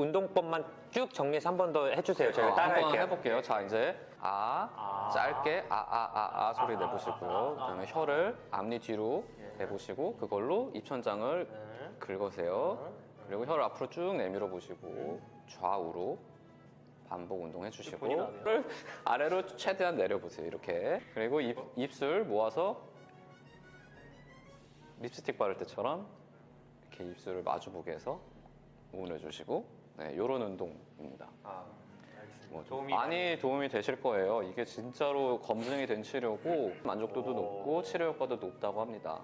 운동법만 쭉 정리해서 한 번 더 해주세요. 제가 한번 따라할게요. 해볼게요. 자, 이제 짧게 소리 내보시고요. 그다음에 혀를 앞니 뒤로 내보시고 그걸로 입천장을 긁으세요. 그리고 혀를 앞으로 쭉 내밀어 보시고 좌우로 반복 운동해 주시고 혀를 아래로 최대한 내려보세요. 이렇게. 그리고 입술 모아서 립스틱 바를 때처럼 이렇게 입술을 마주보게 해서 우은해 주시고 네, 이런 운동입니다. 알겠습니다. 많이 도움이 되실 거예요. 이게 진짜로 검증이 된 치료고 만족도도 높고 치료 효과도 높다고 합니다.